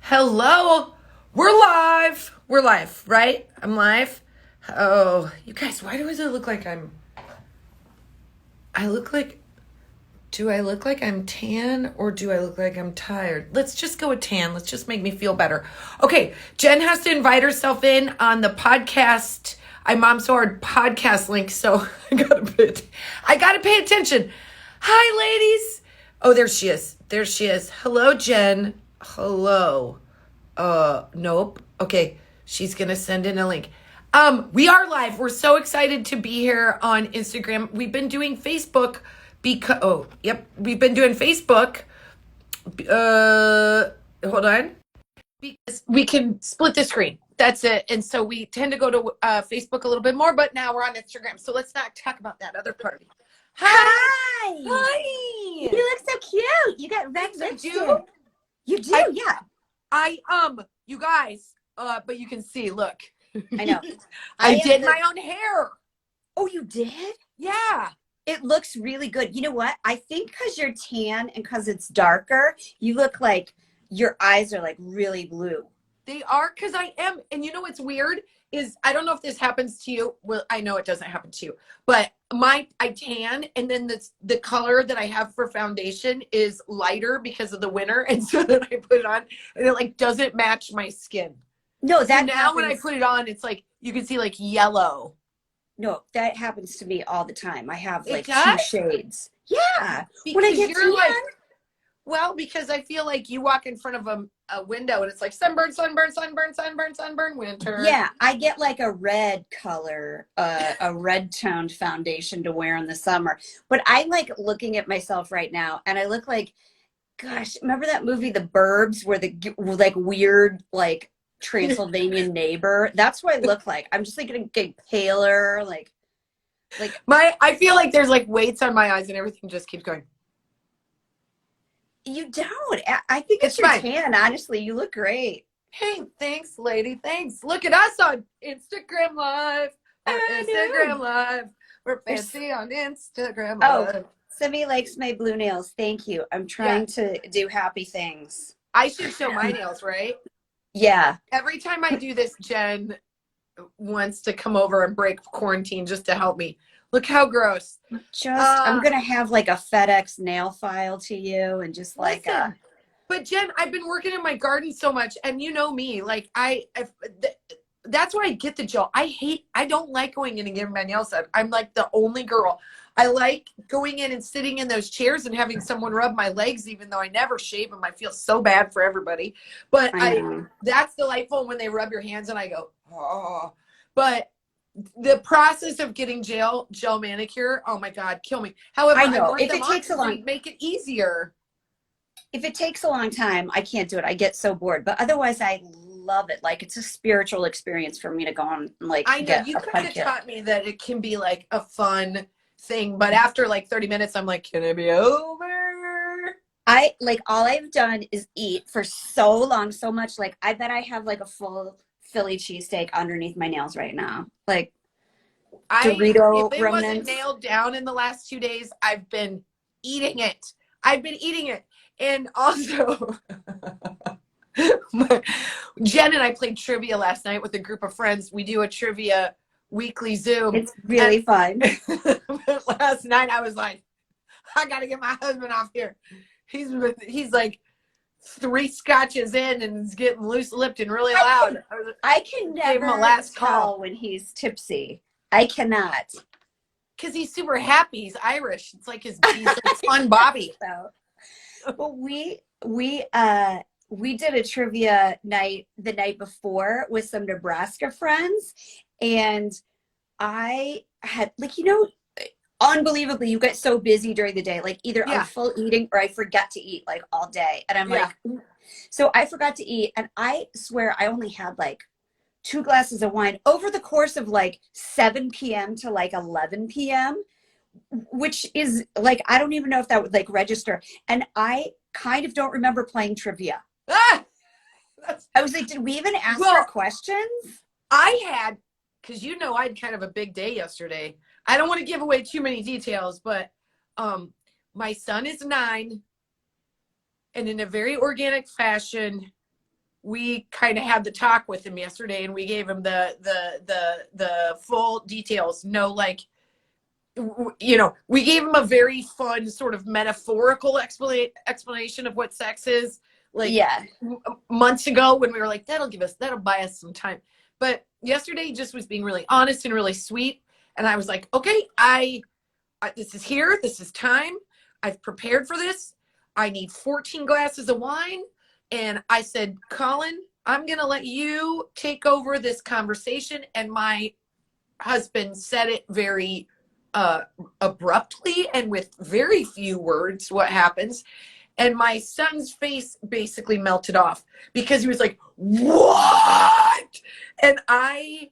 Hello. We're live. We're live, right? I'm live. Oh, you guys, why does it look like I look like, do I look like I'm tan or do I look like I'm tired? Let's just go with tan. Let's just make me feel better. Okay, Jen has to invite herself in on the podcast, IMOMSOHARD podcast link, so I gotta pay attention. Hi, ladies. Oh, there she is. There she is. Hello, Jen. Hello. Nope. Okay, she's gonna send in a link. We are live. We're so excited to be here on Instagram. We've been doing Facebook because we've been doing Facebook. Hold on. Because we can split the screen. That's it. And so we tend to go to Facebook a little bit more, but now we're on Instagram. So let's not talk about that other part. Hi. Hi. Hi. You look so cute. You got red lipstick. You do, yeah. You guys, but you can see, look. I know. I did my own hair. Oh, you did? Yeah. It looks really good. You know what? I think because you're tan and because it's darker, you look like your eyes are like really blue. They are, because I am. And you know what's weird is, I don't know if this happens to you. Well, I know it doesn't happen to you, but I tan, and then the color that I have for foundation is lighter because of the winter, and so then I put it on and it like doesn't match my skin. No, So that now happens. when I put it on, it's like you can see like yellow. No, that happens to me all the time. I have like It does? 2 shades. Yeah. Because when I get you're like, well, because I feel like you walk in front of a window and it's like sunburn, sunburn, sunburn, sunburn, sunburn, winter. Yeah, I get like a red color, a red toned foundation to wear in the summer. But I'm like looking at myself right now and I look like, gosh, remember that movie, The Burbs, where the like weird, like Transylvanian neighbor? That's what I look like. I'm just like getting paler, like. I feel like there's like weights on my eyes and everything just keeps going. You don't. I think it's your tan. Honestly, you look great. Hey, thanks, lady. Thanks. Look at us on Instagram Live. Instagram Live. We're fancy on Instagram Live. Oh, Simi likes my blue nails. Thank you. I'm trying to do happy things. I should show my nails, right? Yeah. Every time I do this, Jen wants to come over and break quarantine just to help me. Look how gross. I'm gonna have like a FedEx nail file to you and just like But Jen, I've been working in my garden so much, and you know me, like that's why I get the gel. I don't like going in and getting my nails done. I'm like the only girl. I like going in and sitting in those chairs and having someone rub my legs, even though I never shave them. I feel so bad for everybody. But that's delightful when they rub your hands and I go, oh. But the process of getting gel manicure, oh my God, kill me. However, I know if it takes a long, make it easier. If it takes a long time, I can't do it. I get so bored. But otherwise, I love it. Like, it's a spiritual experience for me to go on. Like, I know you could have taught me that it can be like a fun thing, but after like 30 minutes, I'm like, can it be over? All I've done is eat for so long, so much. Like, I bet I have like a full Philly cheesesteak underneath my nails right now. Like, Dorito if it remnants. wasn't nailed down in the last 2 days, I've been eating it. And also, Jen and I played trivia last night with a group of friends. We do a trivia weekly Zoom. It's really fun. Last night I was like, I got to get my husband off here. He's like 3 scotches in and is getting loose-lipped and really loud. I can never tell when he's tipsy. I cannot. Because he's super happy. He's Irish. It's like he's like fun Bobby. Well, we did a trivia night the night before with some Nebraska friends, and I had unbelievably, you get so busy during the day, like either I'm full eating or I forget to eat like all day, and I'm like, so I forgot to eat, and I swear I only had like 2 glasses of wine over the course of like 7 p.m. to like 11 p.m. which is like, I don't even know if that would like register. And I kind of don't remember playing trivia. I was like, did we even ask our questions? I had, because I had kind of a big day yesterday. I don't want to give away too many details, but my son is 9, and in a very organic fashion, we kind of had the talk with him yesterday, and we gave him the full details. No, like, you know, we gave him a very fun sort of metaphorical explanation of what sex is, like months ago, when we were like, that'll buy us some time. But yesterday just was being really honest and really sweet. And I was like, okay, this is here. This is time. I've prepared for this. I need 14 glasses of wine. And I said, Colin, I'm going to let you take over this conversation. And my husband said it very abruptly and with very few words, what happens. And my son's face basically melted off because he was like, what? And I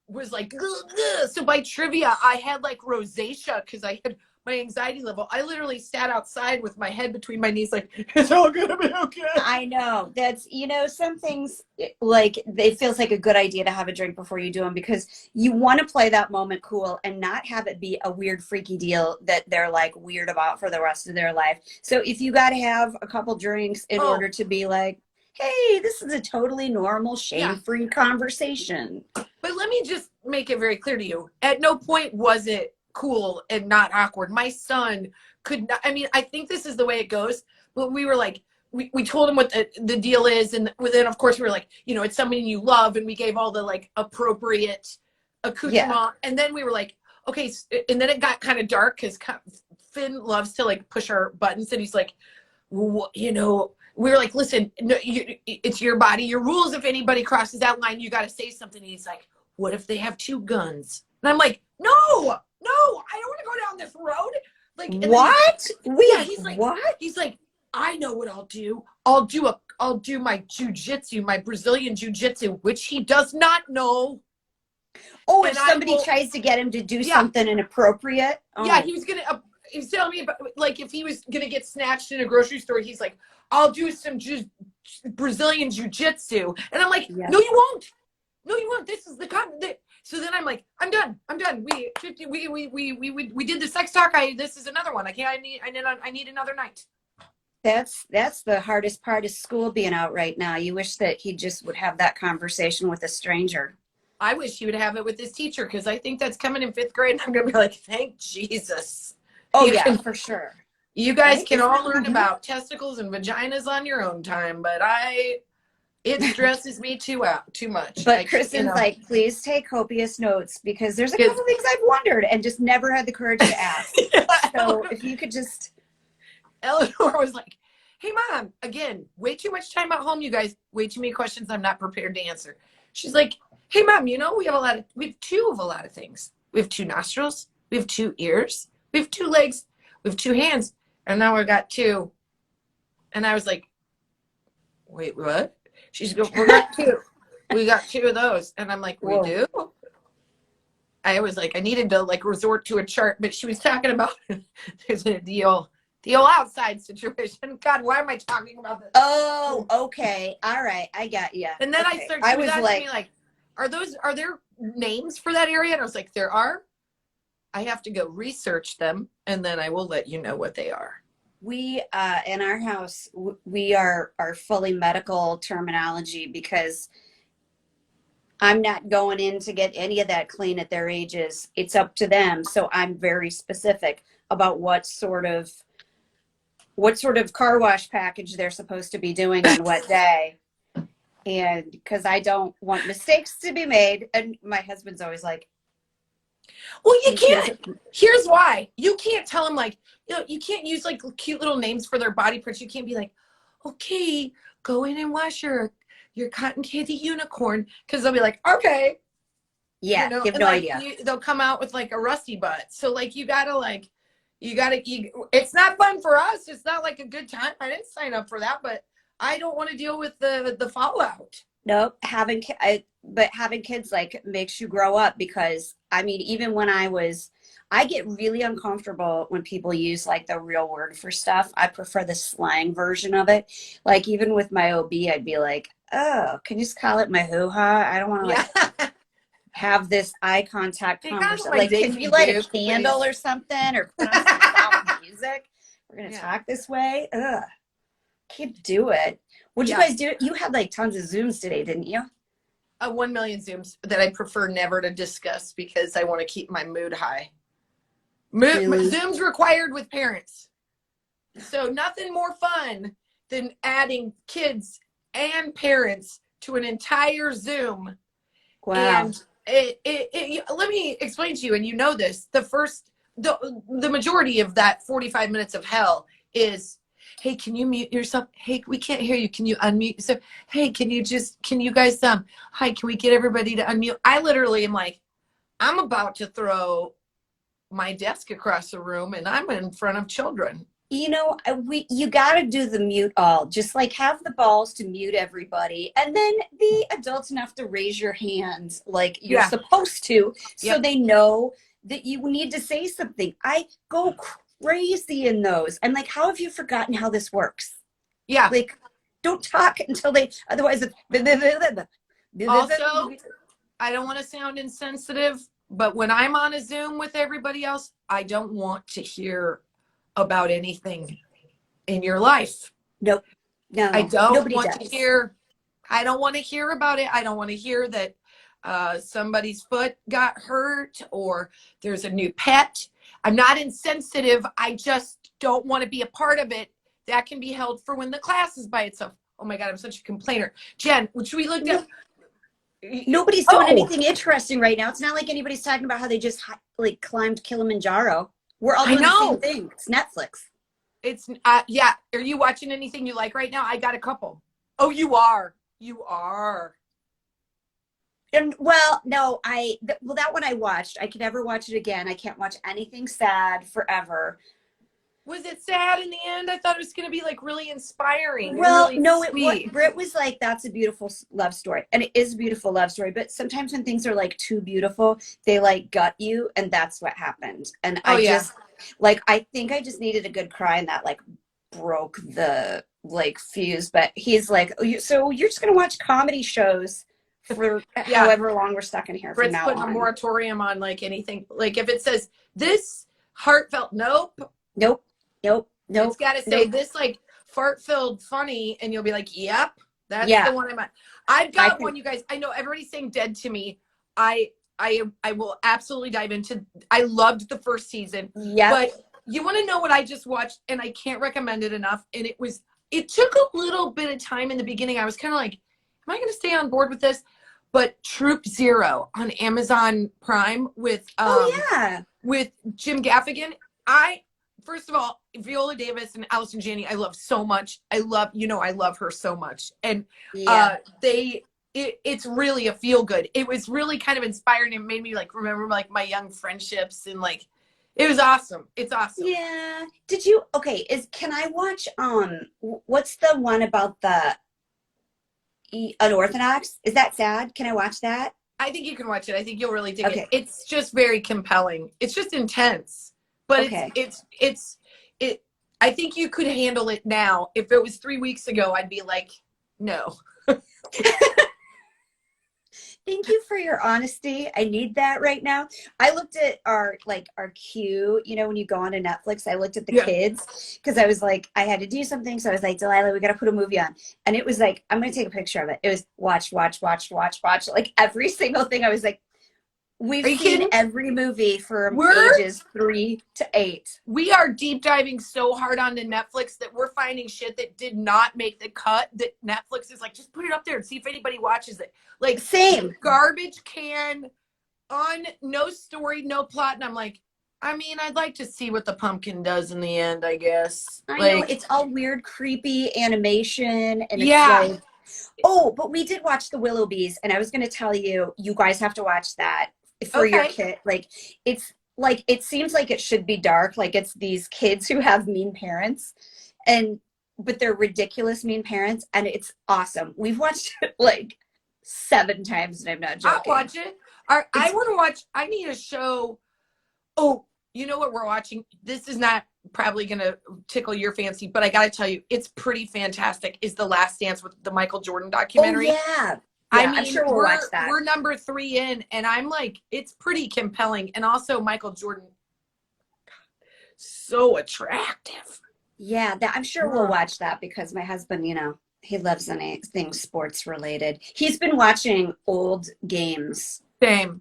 was like, ugh. So by trivia, I had like rosacea because I had my anxiety level. I literally sat outside with my head between my knees like, it's all gonna be okay. I know. That's, you know, some things, like, it feels like a good idea to have a drink before you do them, because you want to play that moment cool and not have it be a weird, freaky deal that they're like weird about for the rest of their life. So if you got to have a couple drinks in order to be like, hey, this is a totally normal, shame-free conversation. But let me just make it very clear to you. At no point was it cool and not awkward. My son could not, I mean, I think this is the way it goes, but we were like, we told him what the deal is. And then of course we were like, you know, it's something you love. And we gave all the like appropriate accoutrement. Yeah. And then we were like, okay. And then it got kind of dark because Finn loves to like push our buttons. And he's like, well, you know, we were like, listen, no, it's your body, your rules. If anybody crosses that line, you got to say something. And he's like, what if they have 2 guns? And I'm like, no, I don't want to go down this road. Like, what? He's like, what? He's like, I know what I'll do. I'll do my jujitsu, my Brazilian jujitsu, which he does not know. Oh, and if somebody tries to get him to do something inappropriate. Oh. Yeah, he was telling me about, like, if he was gonna get snatched in a grocery store, he's like, I'll do some Brazilian jujitsu. And I'm like, no, you won't. No, you won't. This is so then I'm like, I'm done. We did the sex talk. This is another one. I need another night. That's the hardest part of school being out right now. You wish that he just would have that conversation with a stranger. I wish he would have it with his teacher, because I think that's coming in 5th grade. And I'm going to be like, thank Jesus. Oh, yeah, for sure. You guys can all learn about testicles and vaginas on your own time, but it stresses me too much. But Kristen's like, please take copious notes, because there's a couple things I've wondered and just never had the courage to ask. So if you could just. Eleanor was like, hey, Mom, again, way too much time at home, you guys. Way too many questions I'm not prepared to answer. She's like, hey, Mom, you know, we have 2 of a lot of things. We have 2 nostrils. We have 2 ears. We have 2 legs. We have 2 hands. And now we've got 2. And I was like, wait, what? She's going, we got 2. We got 2 of those. And I'm like, we do? I was like, I needed to like resort to a chart, but she was talking about there's the old outside situation. God, why am I talking about this? Oh, okay. All right. I got you. And then she was asking me like, are there names for that area? And I was like, there are. I have to go research them, and then I will let you know what they are. We, in our house, we are fully medical terminology, because I'm not going in to get any of that clean at their ages. It's up to them. So I'm very specific about what sort of car wash package they're supposed to be doing on what day. And because I don't want mistakes to be made. And my husband's always like, well, you can't. Here's why. You can't tell them, like, you know, you can't use like cute little names for their body parts. You can't be like, okay, go in and wash your cotton candy unicorn. Because they'll be like, okay. Yeah, you know? You have no idea. They'll come out with like a rusty butt. So like, it's not fun for us. It's not like a good time. I didn't sign up for that, but I don't want to deal with the fallout. Nope. Having kids like makes you grow up, because I mean, even when I get really uncomfortable when people use like the real word for stuff. I prefer the slang version of it. Like even with my OB, I'd be like, oh, can you just call it my hoo-ha? I don't want to have this eye contact conversation. Like, can you light a candle or something, or put on some soft music? We're going to talk this way. Ugh. can't do it. What'd you Yeah. guys do? You had like tons of Zooms today, didn't you? 1 million Zooms that I prefer never to discuss because I want to keep my mood high. Really? Zooms required with parents. So nothing more fun than adding kids and parents to an entire Zoom. Wow. And let me explain to you, and you know this, the majority of that 45 minutes of hell is, hey, can you mute yourself? Hey, we can't hear you. Can you unmute? So, hey, can you guys, hi, can we get everybody to unmute? I literally am like, I'm about to throw my desk across the room and I'm in front of children. You know, you got to do the mute all. Just like have the balls to mute everybody, and then be adults enough to raise your hands like you're supposed to, so they know that you need to say something. I go crazy in those. I'm like, how have you forgotten how this works? Yeah. Like, don't talk until they. Otherwise, it's. Also, I don't want to sound insensitive, but when I'm on a Zoom with everybody else, I don't want to hear about anything in your life. Nope. No. I don't want does. to hear. I don't want to hear about it. I don't want to hear that somebody's foot got hurt or there's a new pet. I'm not insensitive. I just don't want to be a part of it. That can be held for when the class is by itself. Oh my God, I'm such a complainer. Jen, which we looked at. Nobody's doing anything interesting right now. It's not like anybody's talking about how they just like climbed Kilimanjaro. We're all doing the same thing. It's Netflix. It's yeah. Are you watching anything you like right now? I got a couple. Oh, you are. You are. And well, no, that one I watched. I could never watch it again. I can't watch anything sad forever. Was it sad in the end? I thought it was going to be like really inspiring. Well, really no, sweet. Britt was like, that's a beautiful love story. And it is a beautiful love story. But sometimes when things are like too beautiful, they like gut you. And that's what happened. And just like, I think I just needed a good cry, and that like broke the like fuse. But he's like, so you're just going to watch comedy shows for however long we're stuck in here from now on. Putting a moratorium on like anything. Like if it says this heartfelt, nope. It's got to say this like fart-filled funny, and you'll be like, yep, that's the one I'm at. I've got one, you guys. I know everybody's saying dead to me. I will absolutely dive into. I loved the first season. Yeah. But you want to know what I just watched, and I can't recommend it enough. And it took a little bit of time in the beginning. I was kind of like, am I going to stay on board with this? But Troop Zero on Amazon Prime with with Jim Gaffigan. First of all, Viola Davis and Allison Janney, I love so much. I love her so much. And it's really a feel good. It was really kind of inspiring. It made me like remember like my young friendships, and like it was awesome. It's awesome. Yeah. Can I watch what's the one about the unorthodox? Is that sad? Can I watch that? I think you can watch it. I think you'll really dig it. It's just very compelling. It's just intense. But I think you could handle it now. If it was 3 weeks ago, I'd be like, no. Thank you for your honesty. I need that right now. I looked at our queue, when you go on to Netflix, I looked at the kids because I was like, I had to do something. So I was like, Delilah, we got to put a movie on. And it was like, I'm going to take a picture of it. It was watch. Like every single thing. I was like, we've seen every movie from ages 3 to 8. We are deep diving so hard onto Netflix that we're finding shit that did not make the cut, that Netflix is like, just put it up there and see if anybody watches it. Like same garbage can on no story, no plot. And I'm like, I mean, I'd like to see what the pumpkin does in the end, I guess. I know, it's all weird, creepy animation. And it's like, but we did watch the Willoughbys, and I was going to tell you, you guys have to watch that for your kid. Like, it's like, it seems like it should be dark. Like it's these kids who have mean parents, but they're ridiculous mean parents. And it's awesome. We've watched it like 7 times, and I'm not joking. I'll watch it. I want to watch, I need a show. Oh, you know what we're watching? This is not probably going to tickle your fancy, but I got to tell you, it's pretty fantastic. Is The Last Dance, with the Michael Jordan documentary. Oh, yeah. I mean, I'm sure we'll watch that. We're number 3 in, and I'm like, it's pretty compelling. And also Michael Jordan, so attractive. Yeah, that I'm sure we'll watch that because my husband, he loves anything sports related. He's been watching old games Same.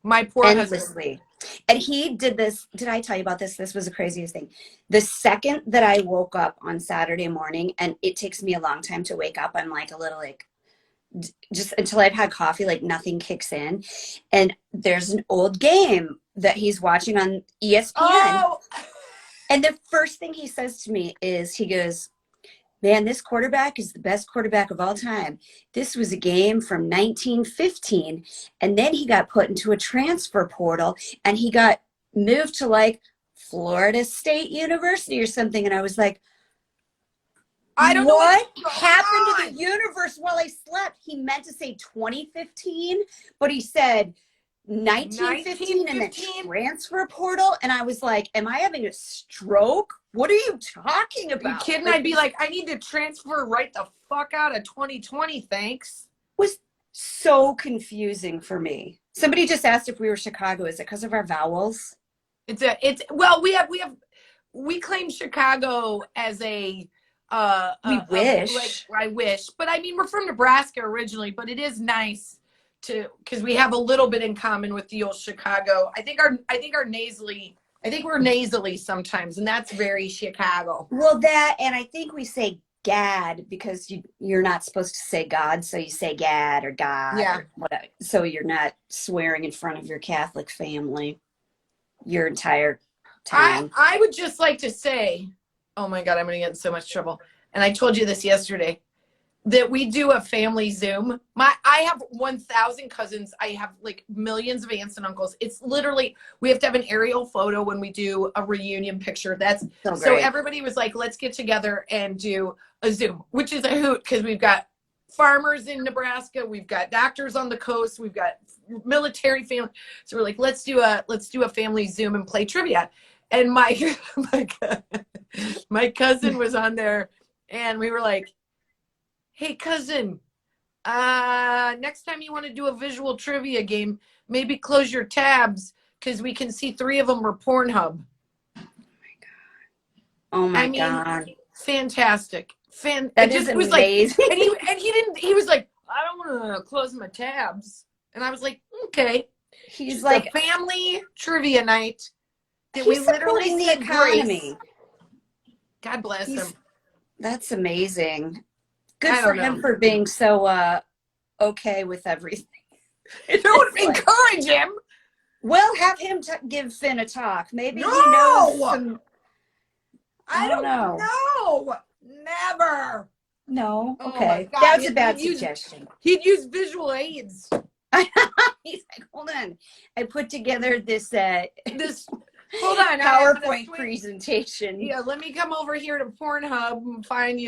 My poor husband. endlessly. And he did this. Did I tell you about this? This was the craziest thing. The second that I woke up on Saturday morning, and it takes me a long time to wake up, I'm like a little like, just until I've had coffee, like nothing kicks in. And there's an old game that he's watching on ESPN. Oh, And the first thing he says to me is, he goes, man, this quarterback is the best quarterback of all time. This was a game from 1915. And then he got put into a transfer portal and he got moved to like Florida State University or something. And I was like, I don't know what what's happened going to the universe while I slept? He meant to say 2015, but he said 1915 and then transfer portal. And I was like, am I having a stroke? What are you talking about? Are you kidding? Like, I'd be like, I need to transfer right the fuck out of 2020, thanks. Was so confusing for me. Somebody just asked if we were Chicago. Is it because of our vowels? Well, we claim Chicago as a We wish. I wish, but I mean, we're from Nebraska originally, but it is nice because we have a little bit in common with the old Chicago. I think we're nasally sometimes, and that's very Chicago. Well, that, and I think we say Gad because you're not supposed to say God, so you say Gad or God. Yeah. Or whatever, so you're not swearing in front of your Catholic family your entire time. I would just like to say, oh my God, I'm going to get in so much trouble. And I told you this yesterday, that we do a family Zoom. I have 1,000 cousins. I have like millions of aunts and uncles. It's literally, we have to have an aerial photo when we do a reunion picture. So everybody was like, let's get together and do a Zoom, which is a hoot because we've got farmers in Nebraska, we've got doctors on the coast, we've got military family. So we're like, let's do a family Zoom and play trivia. And my cousin was on there, and we were like, hey, cousin, next time you want to do a visual trivia game, maybe close your tabs because we can see 3 of them are Pornhub. Oh my God. Fantastic. That is amazing. Like, he was like, I don't want to close my tabs. And I was like, okay. He's just like a family trivia night. He's supporting the economy. God bless him. That's amazing. Good for him for being so okay with everything. Don't encourage him. Well, have him give Finn a talk. Maybe he knows some. I don't know. Never. No. Oh okay. That's a bad suggestion. He'd use visual aids. He's like, hold on. I put together this hold on, PowerPoint presentation. Yeah, let me come over here to Pornhub and find,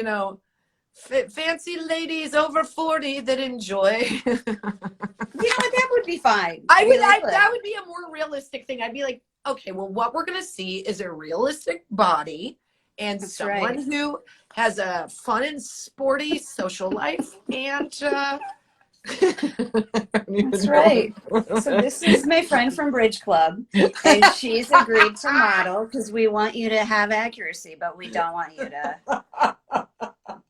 fancy ladies over 40 that enjoy. That would be fine. That would be a more realistic thing. I'd be like, okay, well, what we're going to see is a realistic body and someone who has a fun and sporty social life. And that's right. So this is my friend from Bridge Club, and she's agreed to model because we want you to have accuracy, but we don't want you to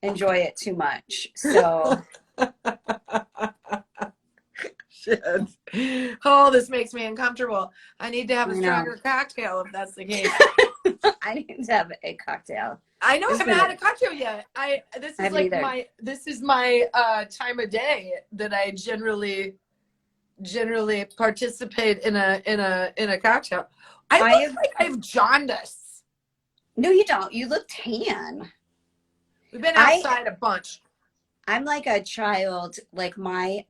enjoy it too much. So shit. Oh, this makes me uncomfortable. I need to have a stronger cocktail if that's the case. I need to have a cocktail. I know I haven't had a cocktail yet. This is my time of day that I generally participate in a cocktail. I look like I have jaundice. No, you don't. You look tan. We've been outside a bunch. I'm like a child. Like my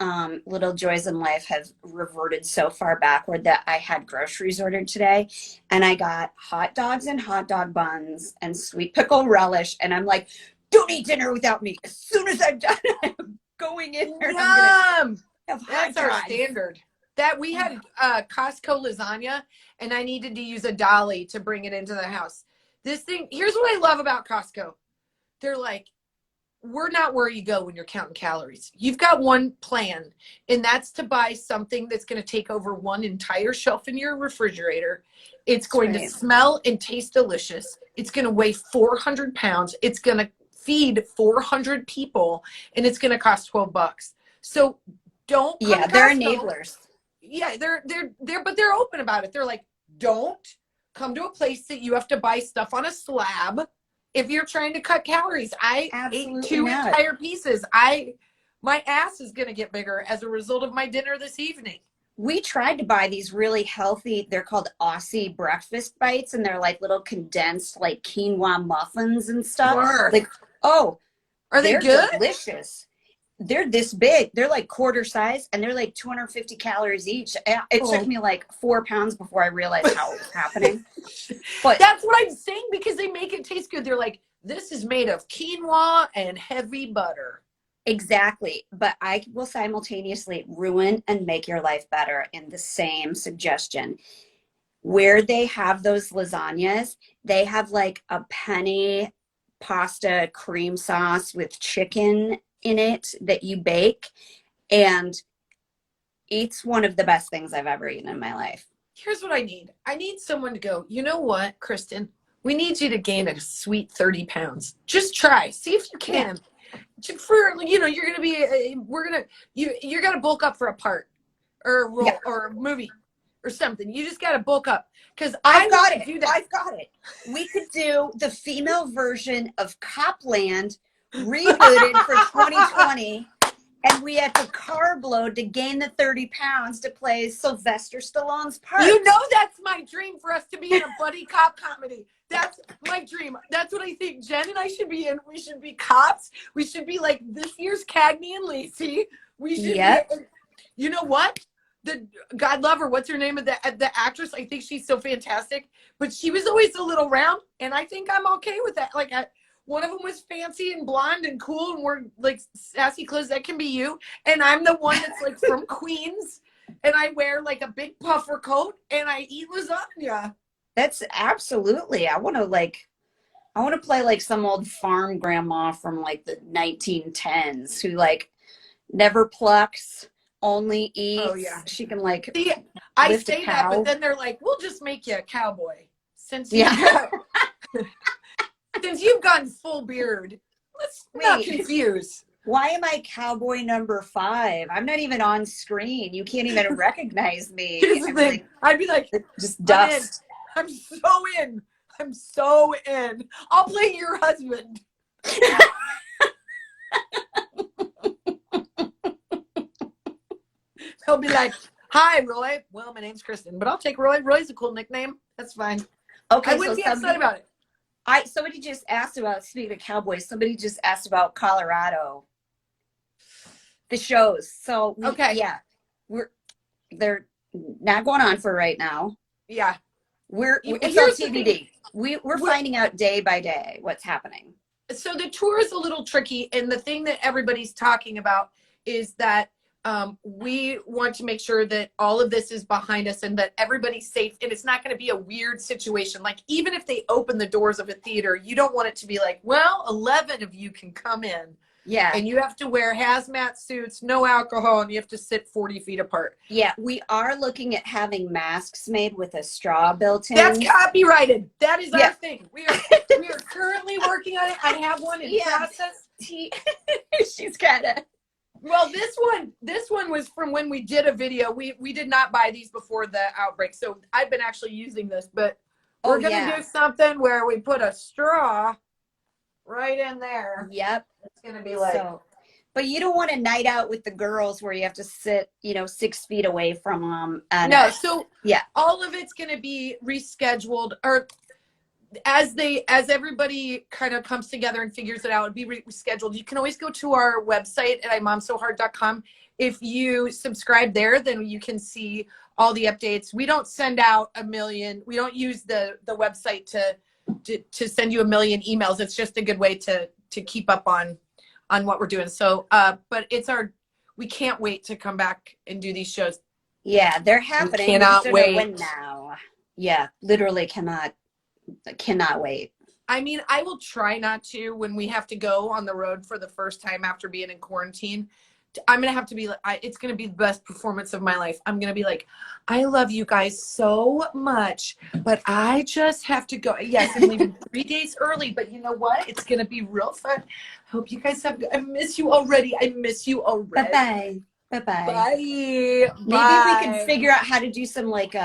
little joys in life have reverted so far backward that I had groceries ordered today, and I got hot dogs and hot dog buns and sweet pickle relish, and I'm like, don't eat dinner without me. As soon as I'm done, I'm going in there. That's our standard. That we had Costco lasagna, and I needed to use a dolly to bring it into the house. This thing, here's what I love about Costco. They're like, we're not where you go when you're counting calories. You've got one plan, and that's to buy something that's going to take over one entire shelf in your refrigerator. It's going to smell and taste delicious. It's going to weigh 400 pounds. It's going to feed 400 people, and it's going to cost $12. So don't come to they're Costco. enablers. Yeah, but they're open about it. They're like, don't come to a place that you have to buy stuff on a slab if you're trying to cut calories. I ate 2 entire pieces. My ass is going to get bigger as a result of my dinner this evening. We tried to buy these really healthy, they're called Aussie breakfast bites, and they're like little condensed like quinoa muffins and stuff. Sure. Like, oh, are they good? Delicious. They're this big. They're like quarter size, and they're like 250 calories each. It took me like 4 pounds before I realized how it was happening. But that's what I'm saying, because they make it taste good. They're like, this is made of quinoa and heavy butter. Exactly. But I will simultaneously ruin and make your life better in the same suggestion. Where they have those lasagnas, they have like a penny pasta cream sauce with chicken in it that you bake, and it's one of the best things I've ever eaten in my life. Here's what I need. I need someone to go, you know what, Kristin? We need you to gain a sweet 30 pounds. Just try. See if you can. Yeah. For, you're going to be, you're going to bulk up for a part or a role or a movie or something. You just got to bulk up. Because I've got it. We could do the female version of Copland rebooted for 2020, and we had to carb load to gain the 30 pounds to play Sylvester Stallone's part. You know, that's my dream, for us to be in a buddy cop comedy. That's my dream. That's what I think Jen and I should be in. We should be cops. We should be like this year's Cagney and Lacey. We should be, you know what? God love her. What's her name of the actress? I think she's so fantastic. But she was always a little round, and I think I'm okay with that. Like, one of them was fancy and blonde and cool and wore like sassy clothes. That can be you. And I'm the one that's like from Queens, and I wear like a big puffer coat and I eat lasagna. That's absolutely. I want to play like some old farm grandma from like the 1910s who like never plucks, only eats. Oh yeah. She can like I say that, but then they're like, we'll just make you a cowboy. Since since you've gone full beard, let's not confuse. Why am I cowboy number 5? I'm not even on screen. You can't even recognize me. I'd be like, just dust. I'm so in. I'm so in. I'll play your husband. He'll be like, hi, Roy. Well, my name's Kristin, but I'll take Roy. Roy's a cool nickname. That's fine. Okay, I wouldn't be upset about it. Somebody just asked about, speaking of cowboys, somebody just asked about Colorado. The shows. So, they're not going on for right now. Yeah. It's on TBD. We're finding out day by day what's happening. So the tour is a little tricky. And the thing that everybody's talking about is that we want to make sure that all of this is behind us and that everybody's safe, and it's not going to be a weird situation. Like, even if they open the doors of a theater, you don't want it to be like, well, 11 of you can come in. Yeah. And you have to wear hazmat suits, no alcohol, and you have to sit 40 feet apart. Yeah, we are looking at having masks made with a straw built in. That's copyrighted. That is our thing. We are currently working on it. I have one in process. She's kind of... Well, this one was from when we did a video. We did not buy these before the outbreak, so I've been actually using this. But we're gonna do something where we put a straw right in there. Yep, it's gonna be like. So, but you don't want a night out with the girls where you have to sit, 6 feet away from them. No, so all of it's gonna be rescheduled, or as everybody kind of comes together and figures it out, it'd be rescheduled. You can always go to our website at IMOMSOHARD.com. If you subscribe there, then you can see all the updates. We don't send out a million. We don't use the website to send you a million emails. It's just a good way to keep up on what we're doing. So, but we can't wait to come back and do these shows. Yeah, they're happening. We cannot wait. When now. Yeah, literally cannot wait. I mean, I will try not to when we have to go on the road for the first time after being in quarantine. I'm going to have to be like, it's going to be the best performance of my life. I'm going to be like, I love you guys so much, but I just have to go. Yes, I'm leaving 3 days early, but you know what? It's going to be real fun. I hope you guys have, I miss you already. I miss you already. Bye-bye. Bye-bye. Bye. Maybe we could Bye. figure out how to do some like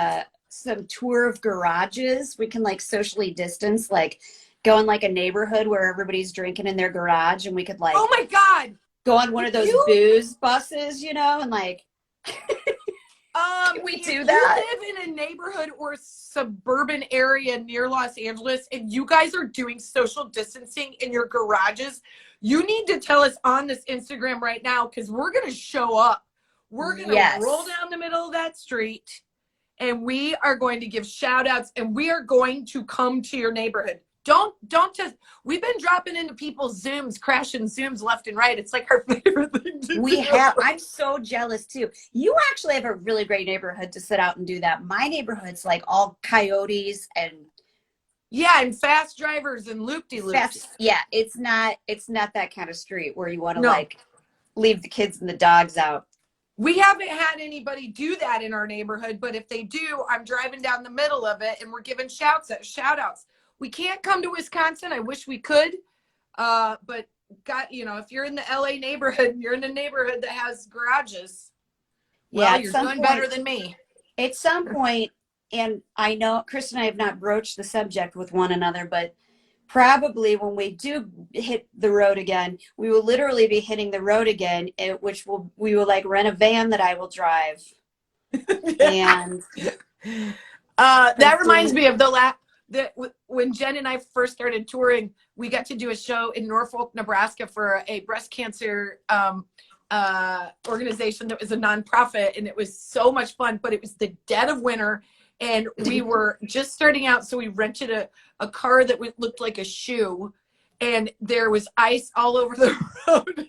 some tour of garages. We can like socially distance, like go in like a neighborhood where everybody's drinking in their garage, and we could like Oh my God. go on one of those booze buses, you know, and like can we do that? You live in a neighborhood or suburban area near Los Angeles and you guys are doing social distancing in your garages, you need to tell us on this Instagram right now, because we're going to show up. We're going to roll down the middle of that street and we are going to give shout outs and we are going to come to your neighborhood. Don't just, we've been dropping into people's Zooms, crashing Zooms left and right. It's like our favorite thing to do. I'm so jealous too. You actually have a really great neighborhood to sit out and do that. My neighborhood's like all coyotes and and fast drivers and loop-de-loops. Yeah, it's not that kind of street where you want to like leave the kids and the dogs out. We haven't had anybody do that in our neighborhood, but if they do, I'm driving down the middle of it and we're giving shout outs. We can't come to Wisconsin. I wish we could. But if you're in the LA neighborhood, you're in a neighborhood that has garages. Well, you're doing better than me. At some point, and I know Chris and I have not broached the subject with one another, but probably when we do hit the road again, we will literally be hitting the road again, we will like rent a van that I will drive. And that reminds me of when Jen and I first started touring, we got to do a show in Norfolk, Nebraska for a breast cancer organization that was a nonprofit, and it was so much fun, but it was the dead of winter and we were just starting out, so we rented a car that looked like a shoe, and there was ice all over the road.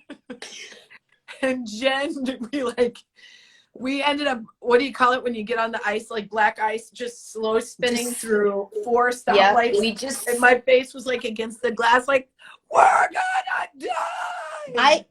And Jen, we ended up, what do you call it when you get on the ice, like black ice, just slow spinning through 4 stoplights. And my face was like against the glass, like, we're gonna die.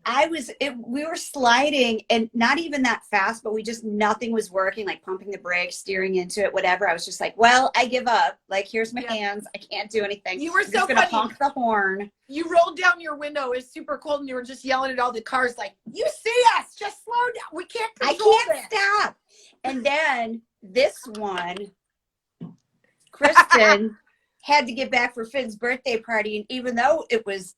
We were sliding, and not even that fast, but nothing was working, like pumping the brakes, steering into it, whatever. I was just like, well, I give up. Like, here's my hands. I can't do anything. You were so funny. Honk the horn. You rolled down your window. It was super cold, and you were just yelling at all the cars, like, you see us, just slow down. We can't control I can't stop. And then this one, Kristin had to get back for Finn's birthday party, and even though it was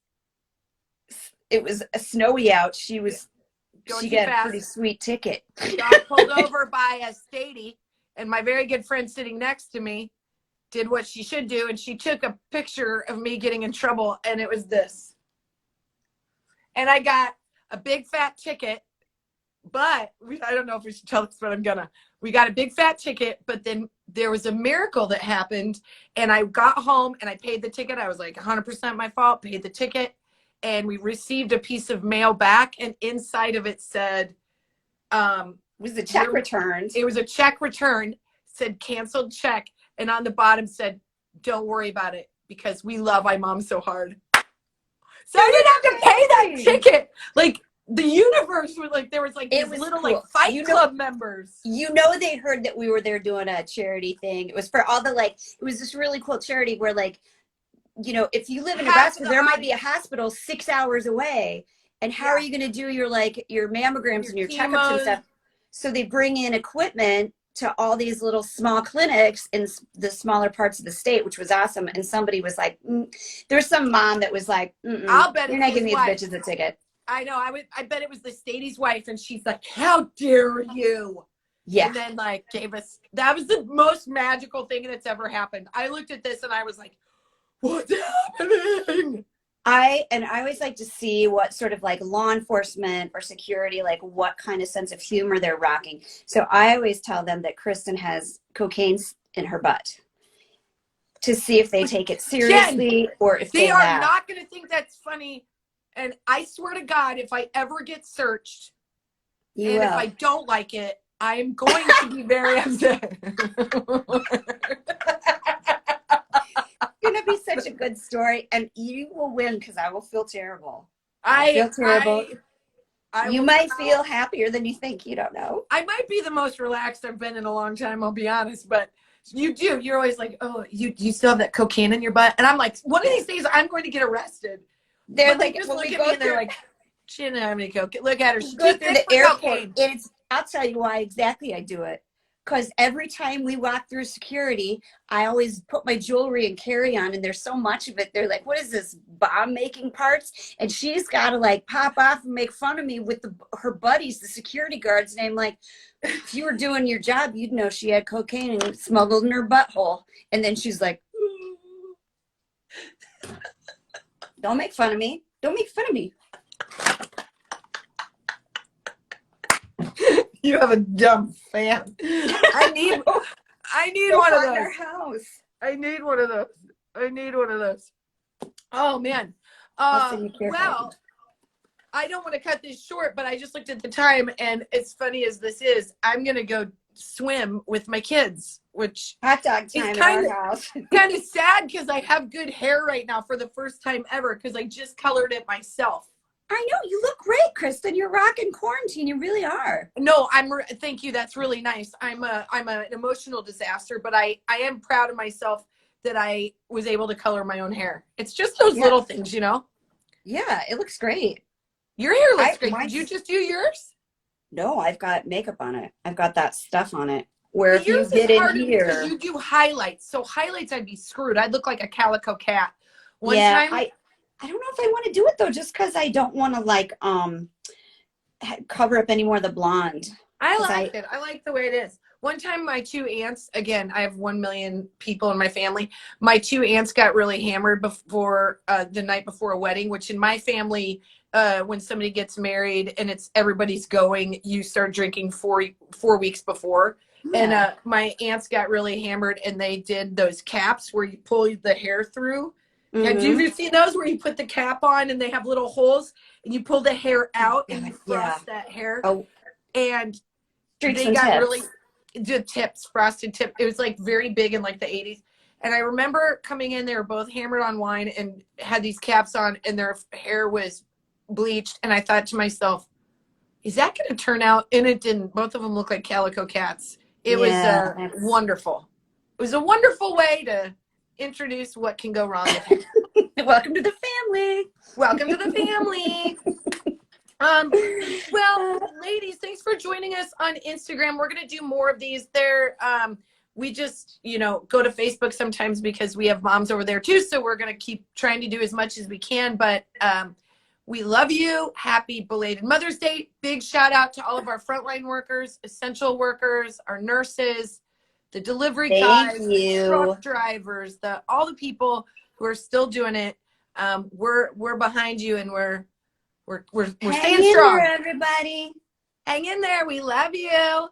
a snowy out, she got a pretty sweet ticket. Got pulled over by a statey, and my very good friend sitting next to me did what she should do, and she took a picture of me getting in trouble, and it was this. And I got a big fat ticket, but I don't know if we should tell this, but we got a big fat ticket, but then there was a miracle that happened, and I got home and I paid the ticket. I was like 100% my fault, paid the ticket, and we received a piece of mail back, and inside of it said, was the check returned? It was a check returned, said canceled check, and on the bottom said, don't worry about it because we love I Mom So Hard. So I didn't have to pay that ticket. Like, the universe was like, there was like these little cool. Like Fight Club members. You know, they heard that we were there doing a charity thing. It was for all the it was this really cool charity where if you live in Nebraska, there might be a hospital 6 hours away. And how are you going to do your mammograms and your checkups and stuff? So they bring in equipment to all these little small clinics in the smaller parts of the state, which was awesome. And somebody was like, there's some mom that was like, I'll bet you're not giving these bitches a ticket. I know. I bet it was the statey's wife, and she's like, how dare you? Yeah. And then gave us, that was the most magical thing that's ever happened. I looked at this and I was like, what's happening? I always like to see what sort of law enforcement or security, what kind of sense of humor they're rocking. So I always tell them that Kristin has cocaine in her butt to see if they take it seriously, Jen, or if they are not going to think that's funny. And I swear to God, if I ever get searched, if I don't like it, I am going to be very upset. You're going to be such a good story, and you will win because I will feel terrible. I feel terrible. You might feel happier than you think. You don't know. I might be the most relaxed I've been in a long time, I'll be honest, but you do. You're always like, oh, you still have that cocaine in your butt? And I'm like, one of these days I'm going to get arrested. They're but like, just when look we at go me and they're through, like, she didn't have any cocaine. Look at her. She's go too through thick the for airport, cocaine. and I'll tell you why exactly I do it. Because every time we walk through security, I always put my jewelry and carry on, and there's so much of it. They're like, what is this, bomb making parts? And she's got to like pop off and make fun of me with her buddies, the security guards. And I'm like, if you were doing your job, you'd know she had cocaine and smuggled in her butthole. And then she's like, don't make fun of me. Don't make fun of me. You have a dumb fan. I need one of those. Our house. I need one of those. I need one of those. Oh man. Well, I don't want to cut this short, but I just looked at the time, and as funny as this is, I'm gonna go swim with my kids, which hot dog time at our house. Kind of sad because I have good hair right now for the first time ever because I just colored it myself. I know, you look great, Kristin. You're rocking quarantine. You really are. No, thank you. That's really nice. I'm an emotional disaster, but I am proud of myself that I was able to color my own hair. It's just those little things, you know? Yeah, it looks great. Your hair looks great. Did you just do yours? No, I've got makeup on it. I've got that stuff on it. Where if you get in here. Because you do highlights. So highlights, I'd be screwed. I'd look like a calico cat. One time, I don't know if I want to do it though, just because I don't want to like cover up any more of the blonde. I like it. I like the way it is. One time my two aunts, again, I have 1 million people in my family. My two aunts got really hammered before the night before a wedding, which in my family, when somebody gets married and everybody's going, you start drinking 4 weeks before. Yeah. And my aunts got really hammered, and they did those caps where you pull the hair through. Mm-hmm. Have you seen those where you put the cap on and they have little holes and you pull the hair out and you frost that hair? Oh, and they got really the frosted tip. It was like very big in like the 80s. And I remember coming in, they were both hammered on wine and had these caps on, and their hair was bleached. And I thought to myself, is that going to turn out? And it didn't. Both of them look like calico cats. It was wonderful. It was a wonderful way to introduce what can go wrong with hair. Welcome to the family. Welcome to the family. Well, ladies, thanks for joining us on Instagram. We're going to do more of these there. We just, go to Facebook sometimes because we have moms over there too. So we're going to keep trying to do as much as we can, but we love you. Happy belated Mother's Day. Big shout out to all of our frontline workers, essential workers, our nurses, the delivery guys, the truck drivers, all the people who are still doing it. We're behind you, and we're staying strong. There, everybody. Hang in there. We love you.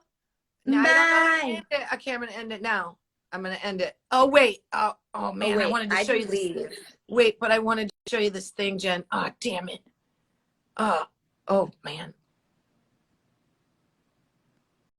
Now, bye. I'm gonna end it now. I'm gonna end it. Oh wait. Oh man, I wanted to show you this. Wait, but I wanted to show you this thing, Jen. Oh damn it. Oh man.